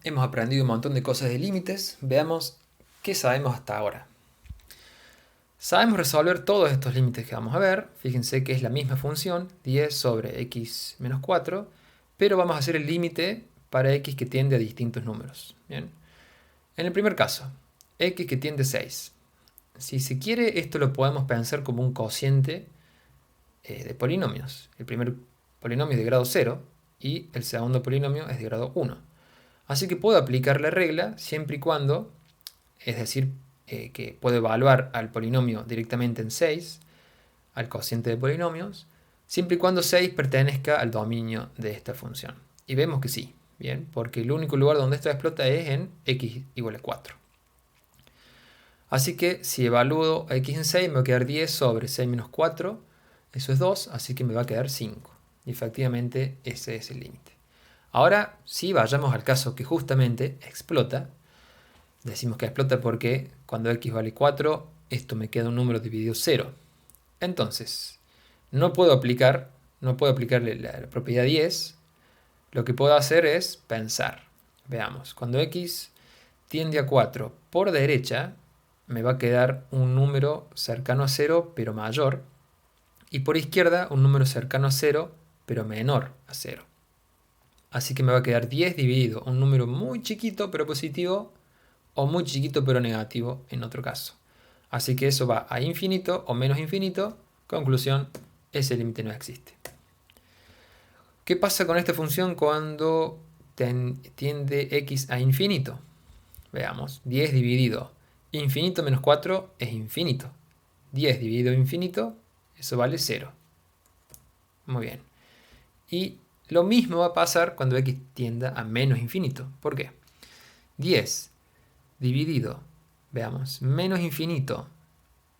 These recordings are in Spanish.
Hemos aprendido un montón de cosas de límites. Veamos qué sabemos hasta ahora. Sabemos resolver todos estos límites que vamos a ver. Fíjense que es la misma función, 10 sobre x menos 4, pero vamos a hacer el límite para x que tiende a distintos números. Bien. En el primer caso, x que tiende a 6. Si se quiere, esto lo podemos pensar como un cociente de polinomios. El primer polinomio es de grado 0 y el segundo polinomio es de grado 1. Así que puedo aplicar la regla siempre y cuando, es decir, que puedo evaluar al polinomio directamente en 6, al cociente de polinomios, siempre y cuando 6 pertenezca al dominio de esta función. Y vemos que sí, bien, porque el único lugar donde esto explota es en x igual a 4. Así que si evalúo a x en 6, me va a quedar 10 sobre 6 menos 4, eso es 2, así que me va a quedar 5. Y efectivamente ese es el límite. Ahora sí, vayamos al caso que justamente explota. Decimos que explota porque cuando x vale 4, esto me queda un número dividido 0. Entonces, no puedo aplicarle la propiedad 10. Lo que puedo hacer es pensar. Veamos, cuando x tiende a 4 por derecha, me va a quedar un número cercano a 0 pero mayor. Y por izquierda un número cercano a 0 pero menor a 0. Así que me va a quedar 10 dividido un número muy chiquito pero positivo o muy chiquito pero negativo en otro caso. Así que eso va a infinito o menos infinito. Conclusión, ese límite no existe. ¿Qué pasa con esta función cuando tiende x a infinito? Veamos, 10 dividido infinito menos 4 es infinito. 10 dividido infinito, eso vale 0. Muy bien. Y lo mismo va a pasar cuando x tienda a menos infinito. ¿Por qué? 10 dividido, veamos, menos infinito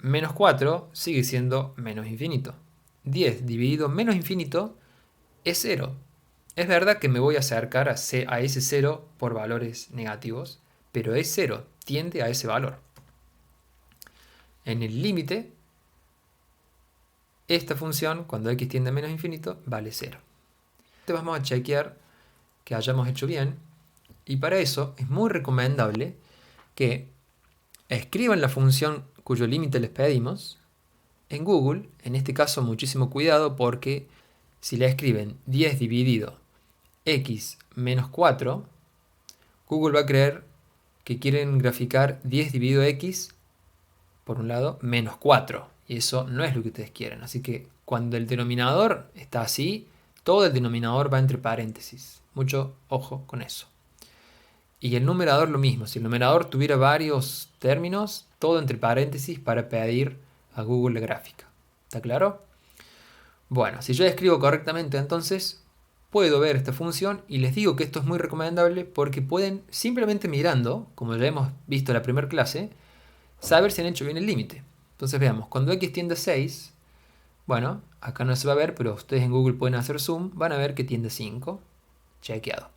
menos 4 sigue siendo menos infinito. 10 dividido menos infinito es 0. Es verdad que me voy a acercar a ese 0 por valores negativos, pero es 0, tiende a ese valor. En el límite, esta función, cuando x tiende a menos infinito, vale 0. Entonces vamos a chequear que hayamos hecho bien, y para eso es muy recomendable que escriban la función cuyo límite les pedimos en Google. En este caso, muchísimo cuidado porque si le escriben 10 dividido x menos 4, Google va a creer que quieren graficar 10 dividido x, por un lado, menos 4. Y eso no es lo que ustedes quieren. Así que cuando el denominador está así, todo el denominador va entre paréntesis. Mucho ojo con eso. Y el numerador lo mismo. Si el numerador tuviera varios términos, todo entre paréntesis para pedir a Google la gráfica. ¿Está claro? Bueno, si yo escribo correctamente, entonces puedo ver esta función y les digo que esto es muy recomendable porque pueden, simplemente mirando, como ya hemos visto en la primera clase, saber si han hecho bien el límite. Entonces veamos, cuando x tiende a 6, bueno, acá no se va a ver, pero ustedes en Google pueden hacer zoom, van a ver que tiende a 5, chequeado.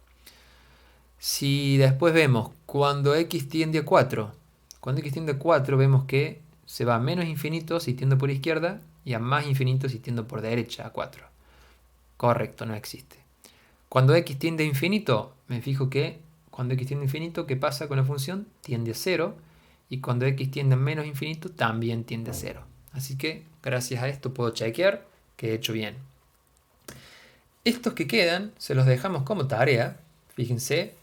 Si después vemos cuando x tiende a 4, cuando x tiende a 4 vemos que se va a menos infinito si tiendo por izquierda y a más infinito si tiendo por derecha a 4. Correcto, no existe. Cuando x tiende a infinito, me fijo que cuando x tiende a infinito, ¿qué pasa con la función? Tiende a 0. Y cuando x tiende a menos infinito, también tiende a 0. Así que gracias a esto puedo chequear que he hecho bien. Estos que quedan se los dejamos como tarea. Fíjense,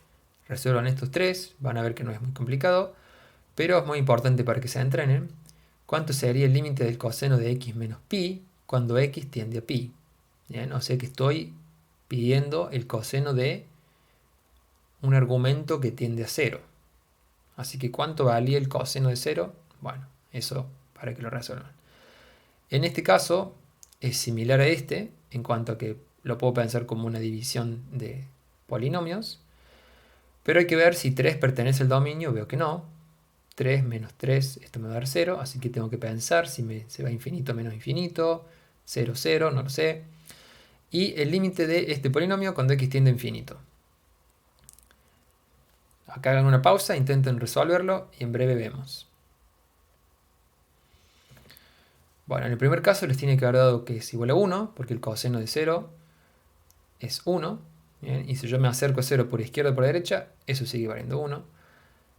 resuelvan estos tres. Van a ver que no es muy complicado, pero es muy importante para que se entrenen. ¿Cuánto sería el límite del coseno de x menos pi cuando x tiende a pi? Bien, o sea que estoy pidiendo el coseno de un argumento que tiende a 0. Así que ¿cuánto valía el coseno de 0? Bueno, eso para que lo resuelvan. En este caso es similar a este, en cuanto a que lo puedo pensar como una división de polinomios, pero hay que ver si 3 pertenece al dominio. Veo que no. 3 menos 3, esto me va a dar 0, así que tengo que pensar si se va infinito menos infinito, 0, 0, no lo sé. Y el límite de este polinomio cuando x tiende a infinito. Acá hagan una pausa, intenten resolverlo y en breve vemos. Bueno, en el primer caso les tiene que haber dado que es igual a 1, porque el coseno de 0 es 1. Bien, y si yo me acerco a 0 por izquierda o por derecha, eso sigue valiendo 1.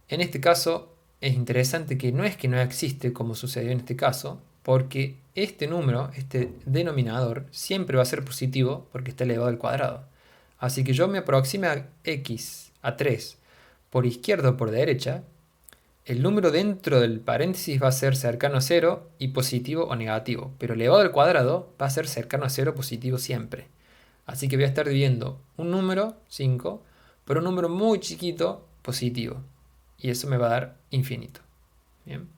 En este caso es interesante que no es que no existe como sucedió en este caso, porque este número, este denominador, siempre va a ser positivo porque está elevado al cuadrado. Así que yo me aproxime a x a 3 por izquierda o por derecha, el número dentro del paréntesis va a ser cercano a 0 y positivo o negativo, pero elevado al cuadrado va a ser cercano a 0 positivo siempre. Así que voy a estar dividiendo un número, 5, por un número muy chiquito, positivo. Y eso me va a dar infinito. Bien.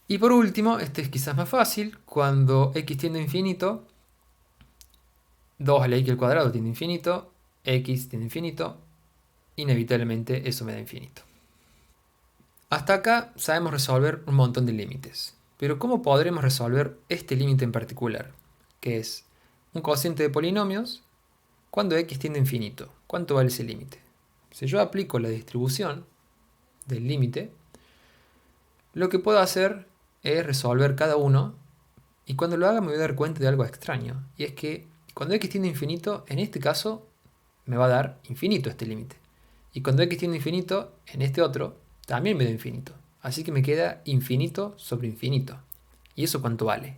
Y por último, este es quizás más fácil, cuando x tiende a infinito, 2 a la x al cuadrado tiende a infinito, x tiende a infinito, inevitablemente eso me da infinito. Hasta acá sabemos resolver un montón de límites. Pero ¿cómo podremos resolver este límite en particular? Que es un cociente de polinomios cuando x tiende a infinito. ¿Cuánto vale ese límite? Si yo aplico la distribución del límite, lo que puedo hacer es resolver cada uno, y cuando lo haga me voy a dar cuenta de algo extraño. Y es que cuando x tiende a infinito, en este caso me va a dar infinito este límite. Y cuando x tiende a infinito, en este otro, también me da infinito. Así que me queda infinito sobre infinito. ¿Y eso cuánto vale?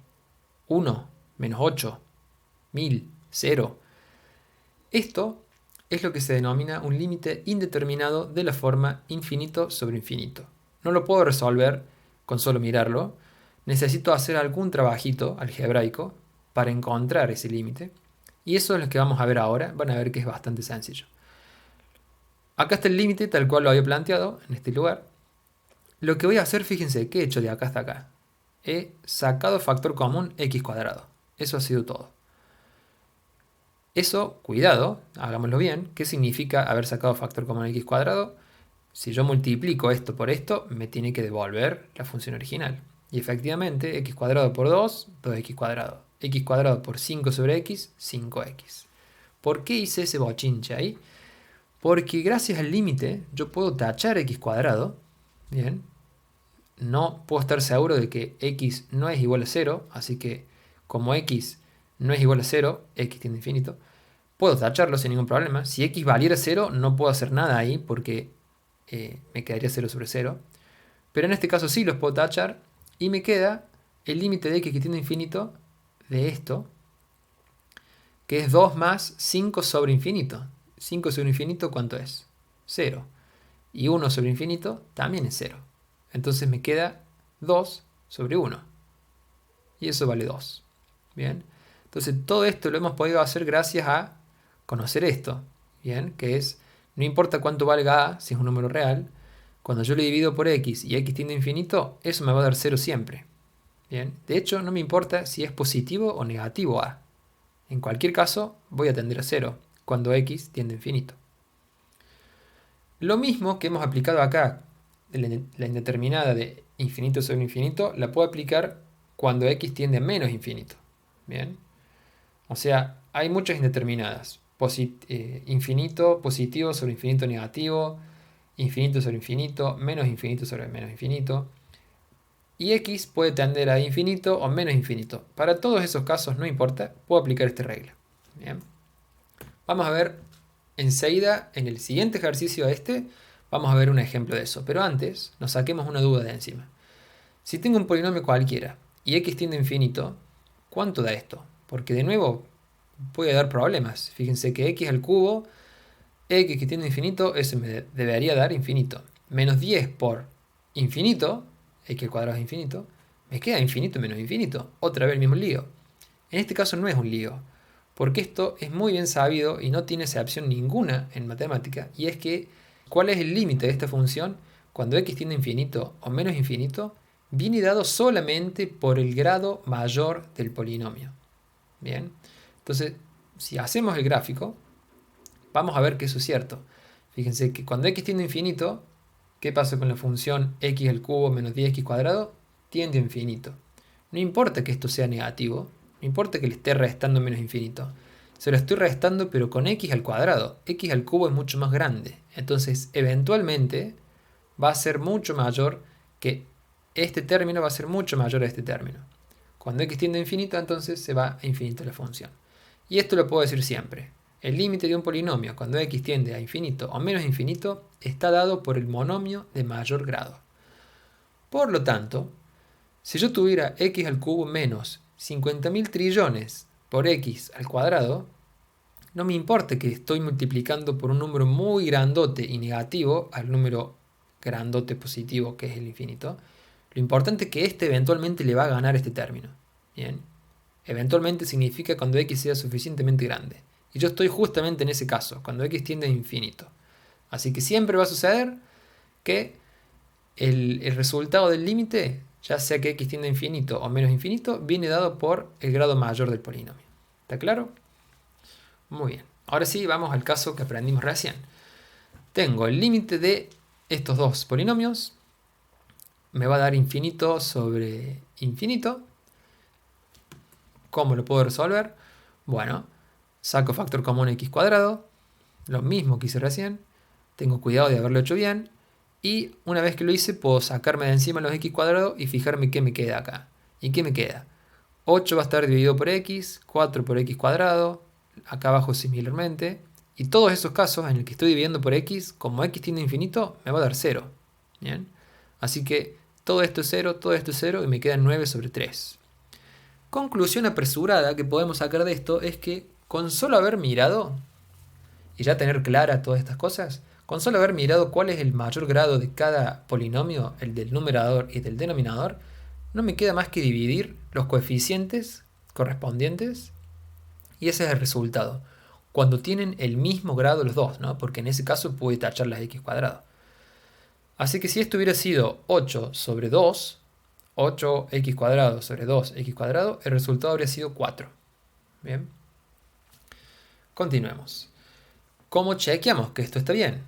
1, menos 8, 1000, 0. Esto es lo que se denomina un límite indeterminado de la forma infinito sobre infinito. No lo puedo resolver con solo mirarlo. Necesito hacer algún trabajito algebraico para encontrar ese límite. Y eso es lo que vamos a ver ahora. Van a ver que es bastante sencillo. Acá está el límite tal cual lo había planteado en este lugar. Lo que voy a hacer, fíjense, ¿qué he hecho de acá hasta acá? He sacado factor común x cuadrado. Eso ha sido todo. Eso, cuidado, hagámoslo bien. ¿Qué significa haber sacado factor común x cuadrado? Si yo multiplico esto por esto, me tiene que devolver la función original. Y efectivamente, x cuadrado por 2, 2x cuadrado. X cuadrado por 5 sobre x, 5x. ¿Por qué hice ese bochinche ahí? Porque gracias al límite yo puedo tachar x cuadrado. Bien. No puedo estar seguro de que x no es igual a 0. Así que como x no es igual a 0, x tiende a infinito, puedo tacharlo sin ningún problema. Si x valiera 0, no puedo hacer nada ahí porque me quedaría 0 sobre 0. Pero en este caso sí los puedo tachar. Y me queda el límite de x que tiende a infinito de esto, que es 2 más 5 sobre infinito. 5 sobre infinito, ¿cuánto es? 0. Y 1 sobre infinito también es 0. Entonces me queda 2 sobre 1. Y eso vale 2. Bien. Entonces todo esto lo hemos podido hacer gracias a conocer esto. Bien. Que es, no importa cuánto valga a, si es un número real, cuando yo lo divido por x y x tiende a infinito, eso me va a dar 0 siempre. Bien. De hecho, no me importa si es positivo o negativo a. En cualquier caso, voy a tender a 0 cuando x tiende a infinito. Lo mismo que hemos aplicado acá, la indeterminada de infinito sobre infinito, la puedo aplicar cuando x tiende a menos infinito. Bien. O sea, hay muchas indeterminadas. Infinito positivo sobre infinito negativo, infinito sobre infinito, menos infinito sobre menos infinito. Y x puede tender a infinito o menos infinito. Para todos esos casos, no importa, puedo aplicar esta regla. Bien. Vamos a ver enseguida, en el siguiente ejercicio a este, vamos a ver un ejemplo de eso. Pero antes, nos saquemos una duda de encima. Si tengo un polinomio cualquiera y x tiende a infinito, ¿cuánto da esto? Porque de nuevo puede dar problemas. Fíjense que x al cubo, x que tiende a infinito, eso me debería dar infinito. Menos 10 por infinito, x al cuadrado es infinito, me queda infinito menos infinito. Otra vez el mismo lío. En este caso no es un lío, porque esto es muy bien sabido y no tiene excepción ninguna en matemática, y es que ¿cuál es el límite de esta función? Cuando x tiende a infinito o menos infinito, viene dado solamente por el grado mayor del polinomio. Bien, entonces si hacemos el gráfico, vamos a ver que eso es cierto. Fíjense que cuando x tiende a infinito, ¿qué pasa con la función x al cubo menos 10x cuadrado? Tiende a infinito. No importa que esto sea negativo, no importa que le esté restando menos infinito. Se lo estoy restando pero con x al cuadrado. X al cubo es mucho más grande. Entonces, eventualmente, va a ser mucho mayor que este término, va a ser mucho mayor a este término. Cuando x tiende a infinito, entonces se va a infinito la función. Y esto lo puedo decir siempre. El límite de un polinomio cuando x tiende a infinito o menos infinito está dado por el monomio de mayor grado. Por lo tanto, si yo tuviera x al cubo menos 50.000 trillones por x al cuadrado, no me importa que estoy multiplicando por un número muy grandote y negativo al número grandote positivo que es el infinito. Lo importante es que este eventualmente le va a ganar este término. Bien. Eventualmente significa cuando x sea suficientemente grande. Y yo estoy justamente en ese caso, cuando x tiende a infinito. Así que siempre va a suceder que el resultado del límite, ya sea que x tiende a infinito o menos infinito, viene dado por el grado mayor del polinomio. ¿Está claro? Muy bien. Ahora sí, vamos al caso que aprendimos recién. Tengo el límite de estos dos polinomios. Me va a dar infinito sobre infinito. ¿Cómo lo puedo resolver? Bueno, saco factor común x cuadrado. Lo mismo que hice recién. Tengo cuidado de haberlo hecho bien. Y una vez que lo hice, puedo sacarme de encima los x cuadrados y fijarme qué me queda acá. ¿Y qué me queda? 8 va a estar dividido por x, 4 por x cuadrado, acá abajo similarmente. Y todos esos casos en el que estoy dividiendo por x, como x tiende a infinito, me va a dar 0. ¿Bien? Así que todo esto es 0, todo esto es 0 y me queda 9 sobre 3. Conclusión apresurada que podemos sacar de esto es que con solo haber mirado y ya tener claras todas estas cosas, con solo haber mirado cuál es el mayor grado de cada polinomio, el del numerador y del denominador, no me queda más que dividir los coeficientes correspondientes y ese es el resultado. Cuando tienen el mismo grado los dos, ¿no? Porque en ese caso pude tachar las x cuadrado. Así que si esto hubiera sido 8 sobre 2, 8x cuadrado sobre 2x cuadrado, el resultado habría sido 4. Bien. Continuemos. ¿Cómo chequeamos que esto está bien?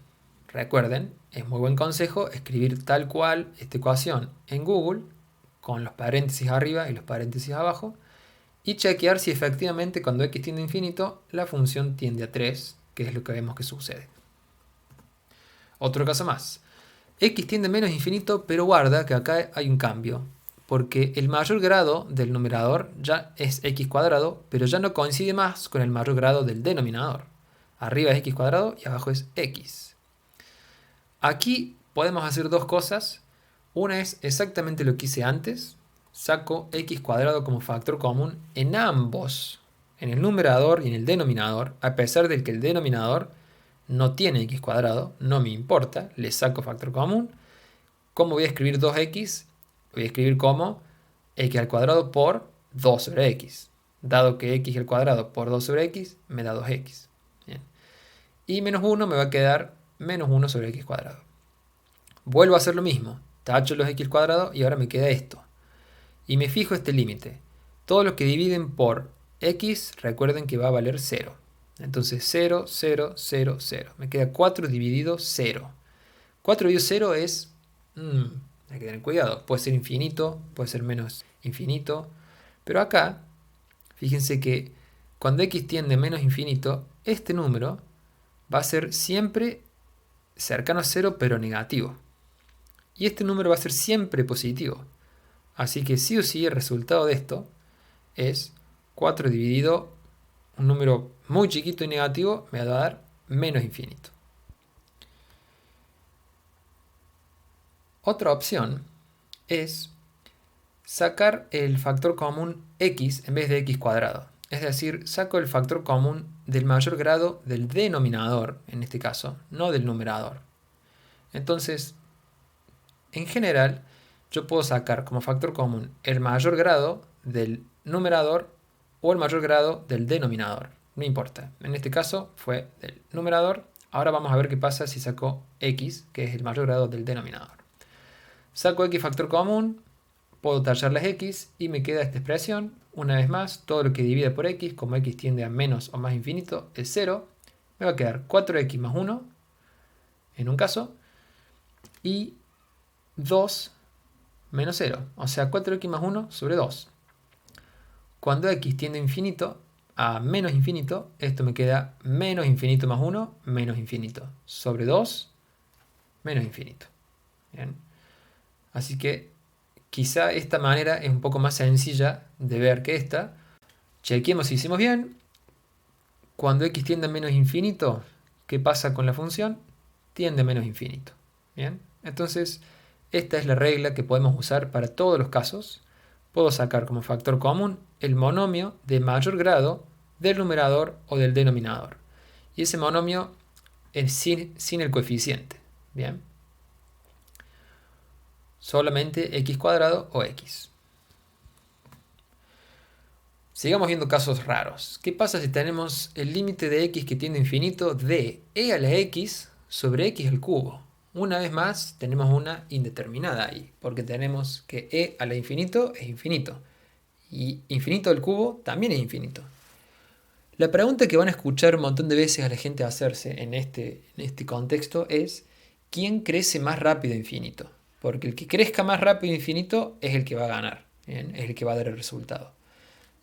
Recuerden, es muy buen consejo escribir tal cual esta ecuación en Google, con los paréntesis arriba y los paréntesis abajo, y chequear si efectivamente cuando x tiende a infinito, la función tiende a 3, que es lo que vemos que sucede. Otro caso más. X tiende a menos infinito, pero guarda que acá hay un cambio, porque el mayor grado del numerador ya es x cuadrado, pero ya no coincide más con el mayor grado del denominador. Arriba es x cuadrado y abajo es x. Aquí podemos hacer dos cosas. Una es exactamente lo que hice antes. Saco x cuadrado como factor común en ambos, en el numerador y en el denominador, a pesar de que el denominador no tiene x cuadrado, no me importa, le saco factor común. ¿Cómo voy a escribir 2x? Voy a escribir como x al cuadrado por 2 sobre x. Dado que x al cuadrado por 2 sobre x me da 2x. Bien. Y menos 1 me va a quedar menos 1 sobre x cuadrado. Vuelvo a hacer lo mismo. Tacho los x al cuadrado y ahora me queda esto. Y me fijo este límite. Todos los que dividen por x, recuerden que va a valer 0. Entonces 0, 0, 0, 0. Me queda 4 dividido 0. 4 dividido 0 es... hay que tener cuidado. Puede ser infinito, puede ser menos infinito. Pero acá, fíjense que cuando x tiende a menos infinito, este número va a ser siempre cercano a 0, pero negativo. Y este número va a ser siempre positivo. Así que sí o sí el resultado de esto es 4 dividido un número muy chiquito y negativo me va a dar menos infinito. Otra opción es sacar el factor común x en vez de x cuadrado. Es decir, saco el factor común del mayor grado del denominador, en este caso, no del numerador. Entonces, en general, yo puedo sacar como factor común el mayor grado del numerador o el mayor grado del denominador. No importa. En este caso fue del numerador. Ahora vamos a ver qué pasa si saco x, que es el mayor grado del denominador. Saco x factor común, puedo tachar las x y me queda esta expresión. Una vez más, todo lo que divide por x, como x tiende a menos o más infinito, es 0. Me va a quedar 4x más 1, en un caso, y 2 menos 0, o sea 4x más 1 sobre 2. Cuando x tiende a infinito, a menos infinito, esto me queda menos infinito más 1, menos infinito, sobre 2, menos infinito. Bien. Así que quizá esta manera es un poco más sencilla de ver que esta. Chequeemos si hicimos bien. cuando x tiende a menos infinito, ¿qué pasa con la función? Tiende a menos infinito. Bien, entonces esta es la regla que podemos usar para todos los casos. Puedo sacar como factor común el monomio de mayor grado del numerador o del denominador. Y ese monomio es sin el coeficiente. Bien, solamente x cuadrado o x. Sigamos viendo casos raros. ¿Qué pasa si tenemos el límite de x que tiende a infinito de e a la x sobre x al cubo? Una vez más tenemos una indeterminada ahí, porque tenemos que e a la infinito es infinito. Y infinito al cubo también es infinito. La pregunta que van a escuchar un montón de veces a la gente hacerse en este contexto es ¿quién crece más rápido infinito? Porque el que crezca más rápido infinito es el que va a ganar, ¿bien? Es el que va a dar el resultado.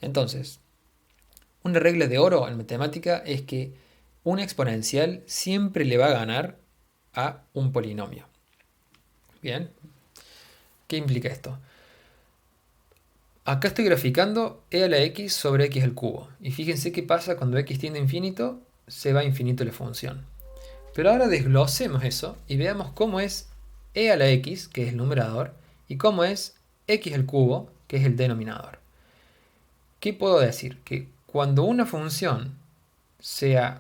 Entonces, una regla de oro en matemática es que una exponencial siempre le va a ganar a un polinomio. Bien, ¿qué implica esto? Acá estoy graficando e a la x sobre x al cubo. Y fíjense qué pasa cuando x tiende a infinito, se va a infinito la función. Pero ahora desglosemos eso y veamos cómo es e a la x, que es el numerador, y cómo es x al cubo, que es el denominador. ¿Qué puedo decir? Que cuando una función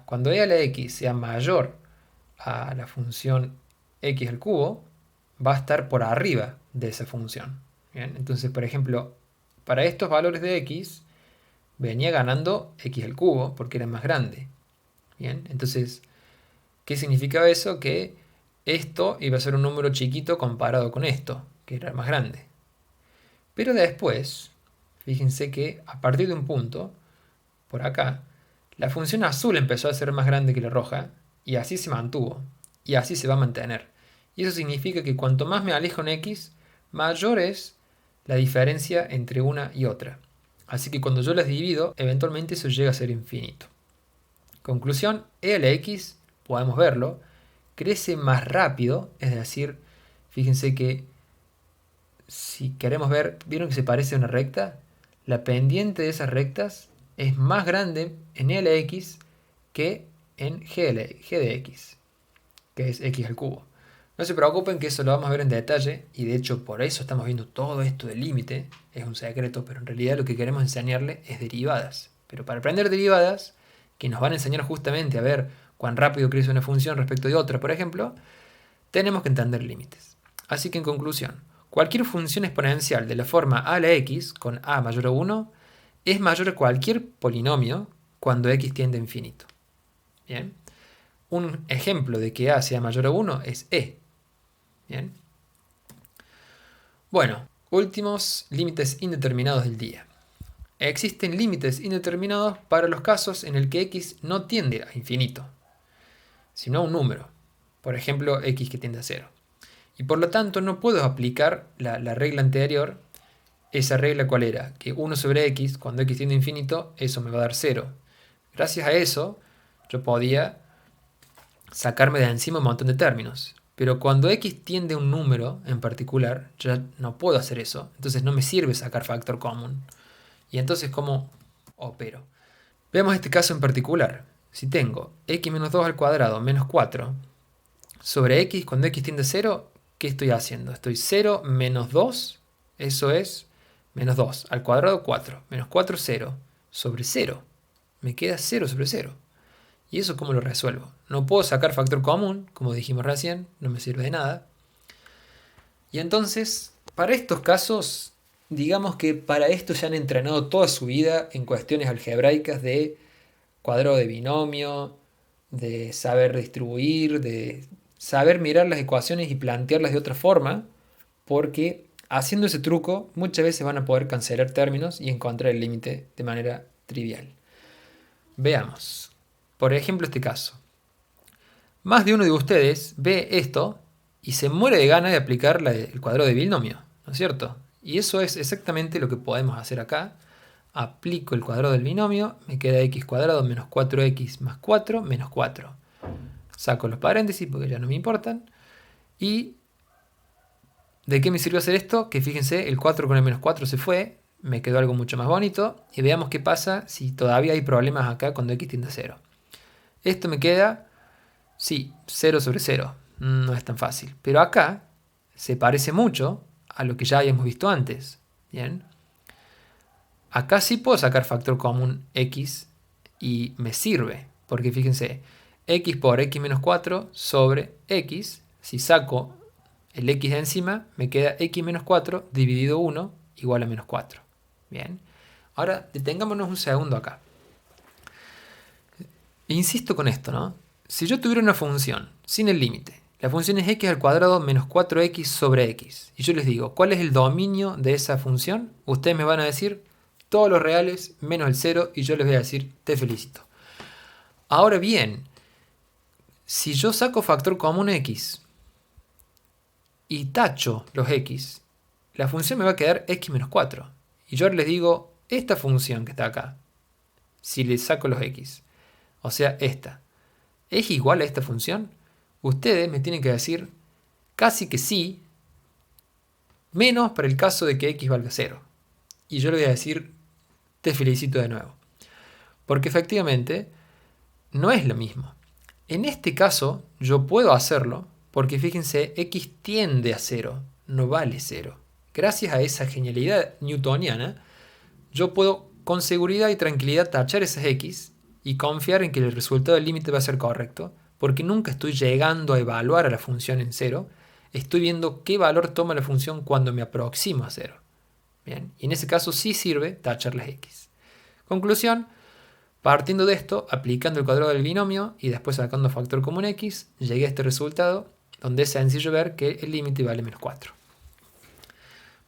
cuando e a la x sea mayor a la función x al cubo, va a estar por arriba de esa función. ¿Bien? Entonces, por ejemplo, para estos valores de x, venía ganando x al cubo porque era más grande. ¿Bien? Entonces, ¿qué significaba eso? Que esto iba a ser un número chiquito comparado con esto, que era más grande. Pero después, fíjense que a partir de un punto, por acá, la función azul empezó a ser más grande que la roja, y así se mantuvo, y así se va a mantener. Y eso significa que cuanto más me alejo en x, mayor es la diferencia entre una y otra. Así que cuando yo las divido, eventualmente eso llega a ser infinito. Conclusión, e a la x, podemos verlo, crece más rápido, es decir, fíjense que si queremos ver, ¿vieron que se parece a una recta? La pendiente de esas rectas es más grande en e a la x que en g de x, que es x al cubo. No se preocupen que eso lo vamos a ver en detalle, y de hecho por eso estamos viendo todo esto del límite, es un secreto, pero en realidad lo que queremos enseñarle es derivadas. Pero para aprender derivadas, que nos van a enseñar justamente a ver cuán rápido crece una función respecto de otra, por ejemplo, tenemos que entender límites. Así que en conclusión, cualquier función exponencial de la forma a la x con a mayor a 1 es mayor a cualquier polinomio cuando x tiende a infinito. Bien. Un ejemplo de que a sea mayor a 1 es e. Bien. Bueno, últimos límites indeterminados del día. Existen límites indeterminados para los casos en el que x no tiende a infinito, sino a un número. Por ejemplo, x que tiende a 0. Y por lo tanto no puedo aplicar la regla anterior. Esa regla, ¿cuál era? Que 1 sobre x, cuando x tiende a infinito, eso me va a dar 0. Gracias a eso, yo podía sacarme de encima un montón de términos. Pero cuando x tiende a un número en particular, ya no puedo hacer eso. Entonces no me sirve sacar factor común. Y entonces, ¿cómo opero? Veamos este caso en particular. Si tengo x menos 2 al cuadrado menos 4 sobre x, cuando x tiende a 0, ¿qué estoy haciendo? Estoy 0 menos 2, eso es menos 2 al cuadrado 4, menos 4, 0, sobre 0. Me queda 0 sobre 0. ¿Y eso cómo lo resuelvo? No puedo sacar factor común, como dijimos recién, no me sirve de nada. Y entonces, para estos casos, digamos que para esto se han entrenado toda su vida en cuestiones algebraicas de cuadrado de binomio, de saber distribuir, de saber mirar las ecuaciones y plantearlas de otra forma, porque haciendo ese truco muchas veces van a poder cancelar términos y encontrar el límite de manera trivial. Veamos. Por ejemplo, este caso. Más de uno de ustedes ve esto y se muere de ganas de aplicar el cuadrado de binomio, ¿no es cierto? Y eso es exactamente lo que podemos hacer acá. Aplico el cuadrado del binomio, me queda x cuadrado menos 4x más 4 menos 4. Saco los paréntesis porque ya no me importan. ¿Y de qué me sirvió hacer esto? Que fíjense, el 4 con el menos 4 se fue, me quedó algo mucho más bonito. Y veamos qué pasa si todavía hay problemas acá cuando x tiende a 0. Esto me queda, sí, 0 sobre 0. No es tan fácil. Pero acá se parece mucho a lo que ya habíamos visto antes. Bien. Acá sí puedo sacar factor común x y me sirve. Porque fíjense, x por x menos 4 sobre x. Si saco el x de encima, me queda x menos 4 dividido 1 igual a menos 4. Bien. Ahora detengámonos un segundo acá. Insisto con esto, ¿no? Si yo tuviera una función sin el límite, la función es x al cuadrado menos 4x sobre x, y yo les digo, ¿cuál es el dominio de esa función? Ustedes me van a decir todos los reales menos el 0, y yo les voy a decir, te felicito. Ahora bien, si yo saco factor común x y tacho los x, la función me va a quedar x menos 4. Y yo ahora les digo, esta función que está acá, si le saco los x, o sea, esta, ¿es igual a esta función? Ustedes me tienen que decir casi que sí, menos para el caso de que x valga 0. Y yo le voy a decir, te felicito de nuevo. Porque efectivamente no es lo mismo. En este caso yo puedo hacerlo porque fíjense, x tiende a 0, no vale 0. Gracias a esa genialidad newtoniana, yo puedo con seguridad y tranquilidad tachar esas x y confiar en que el resultado del límite va a ser correcto, porque nunca estoy llegando a evaluar a la función en 0, estoy viendo qué valor toma la función cuando me aproximo a 0. Bien, y en ese caso sí sirve tachar las x. Conclusión, partiendo de esto, aplicando el cuadrado del binomio y después sacando factor común x, llegué a este resultado donde es sencillo ver que el límite vale menos 4.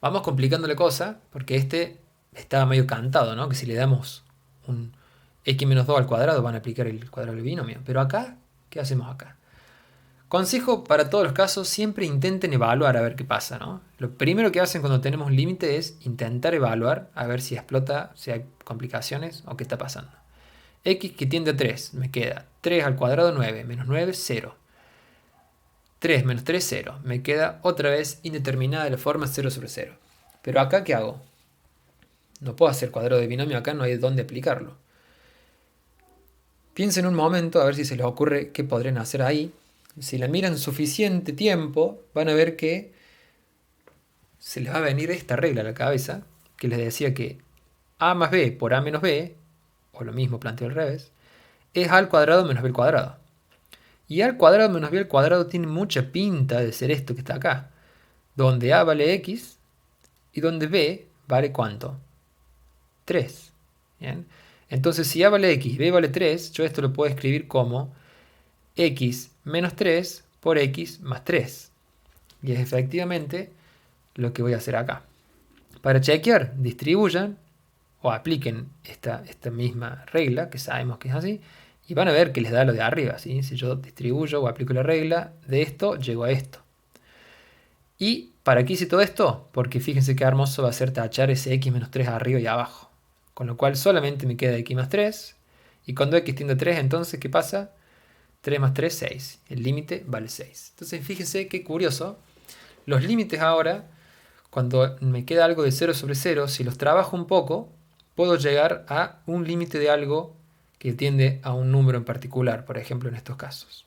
Vamos complicando la cosa, porque este estaba medio cantado, ¿no? Que si le damos un x menos 2 al cuadrado van a aplicar el cuadrado del binomio. Pero acá, ¿qué hacemos acá? Consejo para todos los casos, siempre intenten evaluar a ver qué pasa, ¿no? Lo primero que hacen cuando tenemos un límite es intentar evaluar a ver si explota, si hay complicaciones o qué está pasando. X que tiende a 3, me queda 3 al cuadrado 9, menos 9, 0. 3 menos 3, 0. Me queda otra vez indeterminada de la forma 0 sobre 0. Pero acá, ¿qué hago? No puedo hacer cuadrado de binomio, acá no hay dónde aplicarlo. Piensen un momento a ver si se les ocurre qué podrían hacer ahí. Si la miran suficiente tiempo, van a ver que se les va a venir esta regla a la cabeza, que les decía que a más b por a menos b, o lo mismo planteo al revés, es a al cuadrado menos b al cuadrado. Y a al cuadrado menos b al cuadrado tiene mucha pinta de ser esto que está acá, donde a vale x y donde b vale ¿cuánto? 3. ¿Bien? Entonces, si a vale x y b vale 3, yo esto lo puedo escribir como x menos 3 por x más 3. Y es efectivamente lo que voy a hacer acá. Para chequear, distribuyan o apliquen esta misma regla, que sabemos que es así, y van a ver que les da lo de arriba, ¿sí? Si yo distribuyo o aplico la regla de esto, llego a esto. ¿Y para qué hice todo esto? Porque fíjense qué hermoso va a ser tachar ese x menos 3 arriba y abajo. Con lo cual solamente me queda x más 3. Y cuando x tiende a 3, entonces, ¿qué pasa? 3 más 3, 6. El límite vale 6. Entonces, fíjense qué curioso. Los límites ahora, cuando me queda algo de 0 sobre 0, si los trabajo un poco, puedo llegar a un límite de algo que tiende a un número en particular, por ejemplo en estos casos.